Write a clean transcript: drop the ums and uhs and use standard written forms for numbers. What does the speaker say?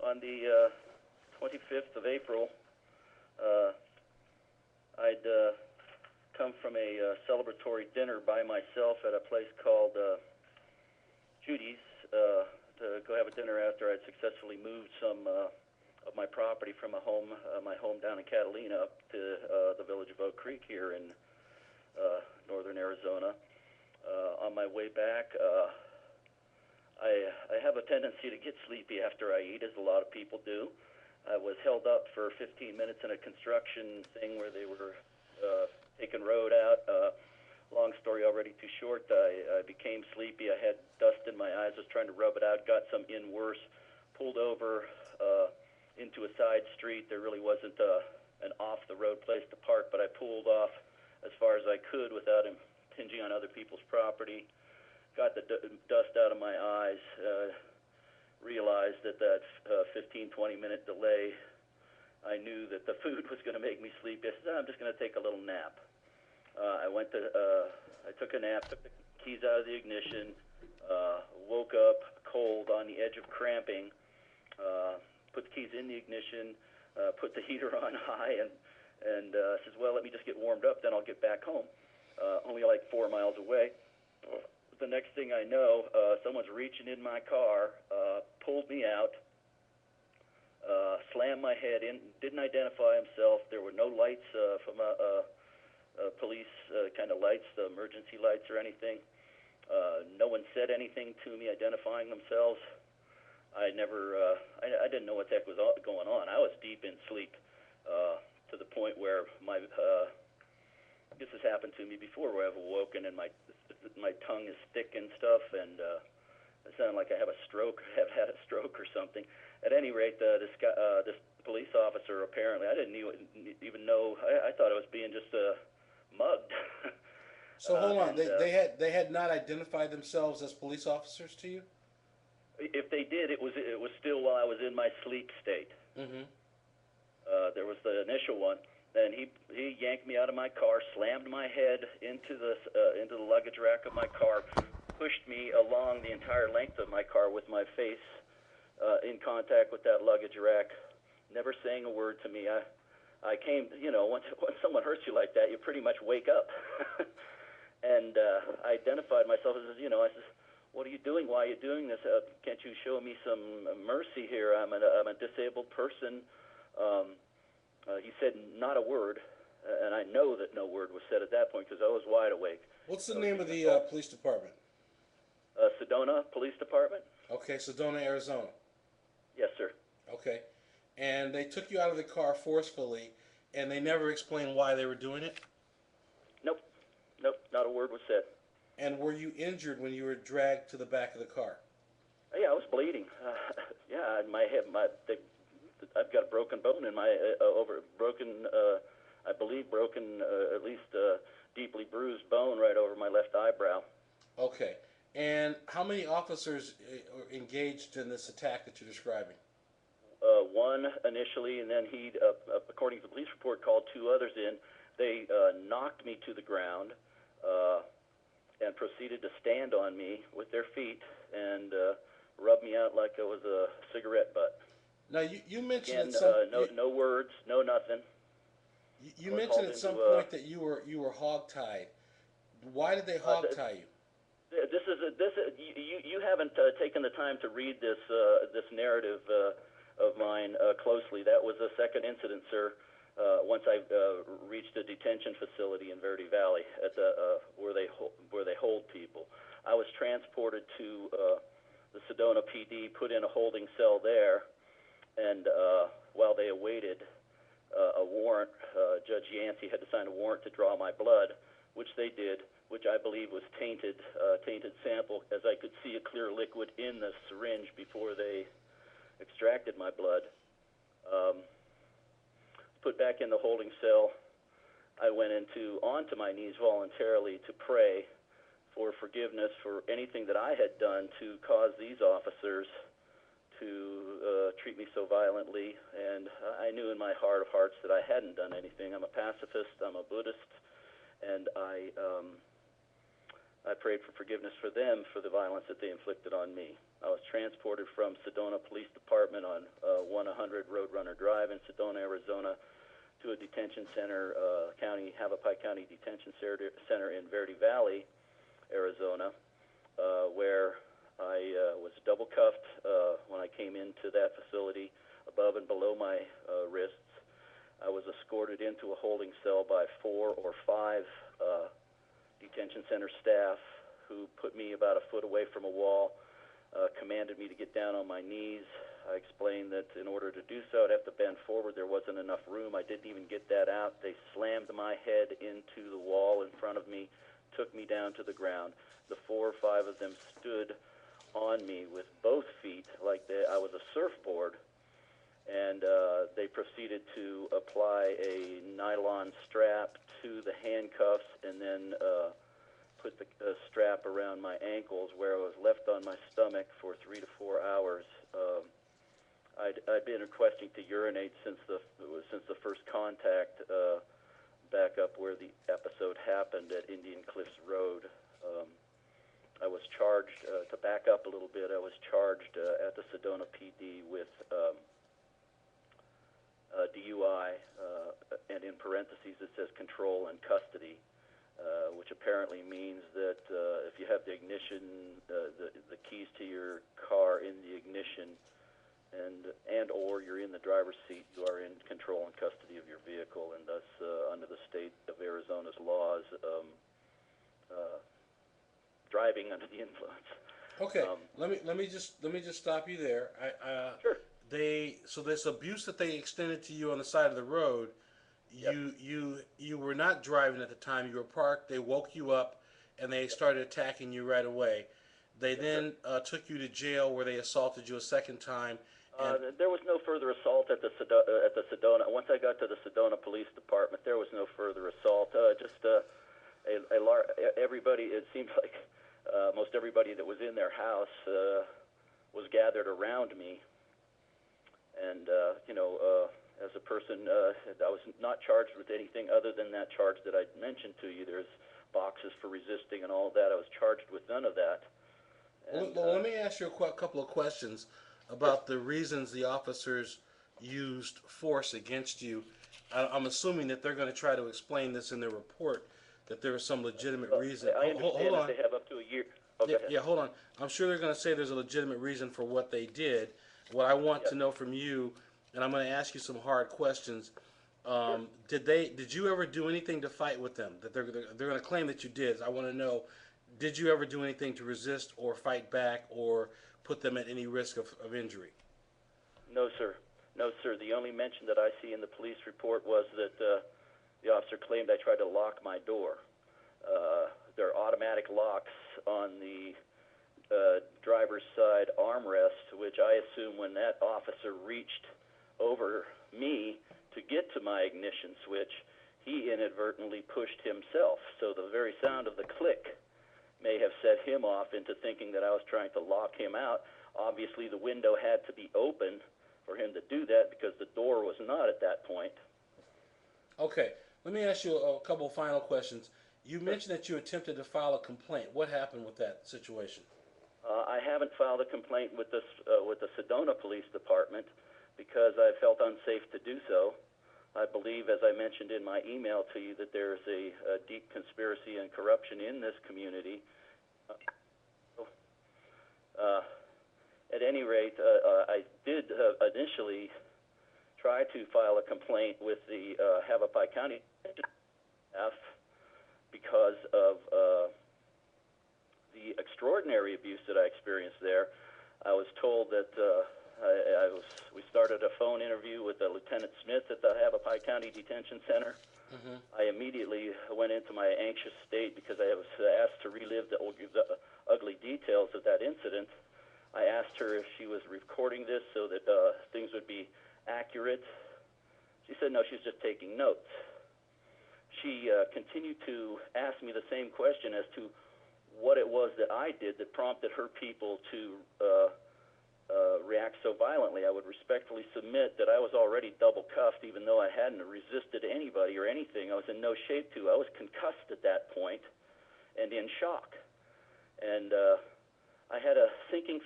On the 25th of April, I'd come from a celebratory dinner by myself at a place called Judy's to go have a dinner after I'd successfully moved some of my property from my home down in Catalina up to the village of Oak Creek here in northern Arizona. On my way back, I have a tendency to get sleepy after I eat, as a lot of people do. I was held up for 15 minutes in a construction thing where they were taking road out. Long story already too short, I became sleepy. I had dust in my eyes. I was trying to rub it out, got some in worse, pulled over into a side street. There really wasn't an off-the-road place to park, but I pulled off as far as I could without impinging on other people's property. Got the dust out of my eyes, realized that 15, 20-minute delay, I knew that the food was going to make me sleepy. I said, I'm just going to take a little nap. I took a nap, took the keys out of the ignition, woke up cold on the edge of cramping, put the keys in the ignition, put the heater on high, and says, well, let me just get warmed up, then I'll get back home. Only like 4 miles away. The next thing I know, someone's reaching in my car, pulled me out, slammed my head in, didn't identify himself. There were no lights from police kind of lights, the emergency lights or anything. No one said anything to me identifying themselves. I didn't know what the heck was going on. I was deep in sleep to the point where this has happened to me before, where I've awoken and my tongue is thick and stuff, and I sound like I have had a stroke or something. At any rate, this police officer, apparently, I didn't even know. I thought I was being just mugged. So hold on, they had not identified themselves as police officers to you? If they did, it was still while I was in my sleep state. Mm-hmm. There was the initial one. Then he yanked me out of my car, slammed my head into the luggage rack of my car, pushed me along the entire length of my car with my face in contact with that luggage rack, never saying a word to me. I came, when someone hurts you like that, you pretty much wake up. And I identified myself as, I said, what are you doing? Why are you doing this? Can't you show me some mercy here? I'm a disabled person. He said not a word, and I know that no word was said at that point because I was wide awake. What's the name of the police department? Sedona Police Department. Okay, Sedona, Arizona. Yes, sir. Okay. And they took you out of the car forcefully, and they never explained why they were doing it? Nope, not a word was said. And were you injured when you were dragged to the back of the car? Yeah, I was bleeding. Yeah, my head, I've got a broken bone in my I believe broken, at least deeply bruised bone right over my left eyebrow. Okay. And how many officers engaged in this attack that you're describing? One initially, and then he, according to the police report, called two others in. They knocked me to the ground and proceeded to stand on me with their feet and rub me out like I was a cigarette butt. Now, you mentioned again, no words, no nothing. You mentioned at some point that you were hogtied. Why did they hogtie you? You haven't taken the time to read this narrative of mine closely. That was the second incident, sir. Once I reached a detention facility in Verde Valley at where they hold people, I was transported to the Sedona PD, put in a holding cell there, and while they awaited a warrant, Judge Yancey had to sign a warrant to draw my blood, which they did, which I believe was tainted sample, as I could see a clear liquid in the syringe before they extracted my blood. Put back in the holding cell, I went onto my knees voluntarily to pray for forgiveness for anything that I had done to cause these officers to treat me so violently. And I knew in my heart of hearts that I hadn't done anything. I'm a pacifist, I'm a Buddhist, and I I prayed for forgiveness for them for the violence that they inflicted on me. I was transported from Sedona Police Department on 100 Roadrunner Drive in Sedona, Arizona, to a detention center, Havapai County Detention Center in Verde Valley, Arizona, where I was double cuffed when I came into that facility, above and below my wrists. I was escorted into a holding cell by 4 or 5 detention center staff who put me about a foot away from a wall, commanded me to get down on my knees. I explained that in order to do so, I'd have to bend forward. There wasn't enough room. I didn't even get that out. They slammed my head into the wall in front of me, took me down to the ground. The 4 or 5 of them stood on me with both feet like I was a surfboard, and they proceeded to apply a nylon strap to the handcuffs and then put the strap around my ankles, where I was left on my stomach for 3 to 4 hours. I'd been requesting to urinate since the first contact back up where the episode happened at Indian Cliffs Road. I was charged, to back up a little bit, I was charged at the Sedona PD with DUI, and in parentheses it says control and custody, which apparently means that if you have the ignition, the keys to your car in the ignition, and or you're in the driver's seat, you are in control and custody of your vehicle, and thus under the state of Arizona's laws, driving under the influence. Okay, let me just stop you there. Sure. So this abuse that they extended to you on the side of the road, Yep. you were not driving at the time. You were parked. They woke you up, and they started attacking you right away. They then took you to jail, where they assaulted you a second time. There was no further assault at the Sedona. Once I got to the Sedona Police Department, there was no further assault. Everybody. It seemed like most everybody that was in their house was gathered around me, and as a person, I was not charged with anything other than that charge that I mentioned to you. There's boxes for resisting and all of that. I was charged with none of that. And, well, let me ask you a couple of questions about the reasons the officers used force against you. I'm assuming that they're going to try to explain this in their report, that there was some legitimate reason. I understand that they have up to a year. Yeah, hold on. I'm sure they're going to say there's a legitimate reason for what they did. What I want to know from you, and I'm going to ask you some hard questions. Did you ever do anything to fight with them? That they're going to claim that you did. I want to know, did you ever do anything to resist or fight back or put them at any risk of injury? No, sir. No, sir. The only mention that I see in the police report was that the officer claimed I tried to lock my door. There are automatic locks on the driver's side armrest, which I assume when that officer reached over me to get to my ignition switch, he inadvertently pushed himself. So the very sound of the click may have set him off into thinking that I was trying to lock him out. Obviously, the window had to be open for him to do that because the door was not at that point. Okay, let me ask you a couple final questions. You mentioned that you attempted to file a complaint. What happened with that situation? I haven't filed a complaint with the Sedona Police Department because I felt unsafe to do so. I believe, as I mentioned in my email to you, that there's a deep conspiracy and corruption in this community. At any rate, I did initially try to file a complaint with the Havapai County staff because of the extraordinary abuse that I experienced there. I was told that we started a phone interview with Lieutenant Smith at the Havapai County Detention Center. Mm-hmm. I immediately went into my anxious state because I was asked to relive the ugly details of that incident. I asked her if she was recording this so that things would be accurate. She said no, she's just taking notes. She continued to ask me the same question as to what it was that I did that prompted her people to react so violently. I would respectfully submit that I was already double cuffed, even though I hadn't resisted anybody or anything. I was in no shape to. I was concussed at that point and in shock. and I had a sinking feeling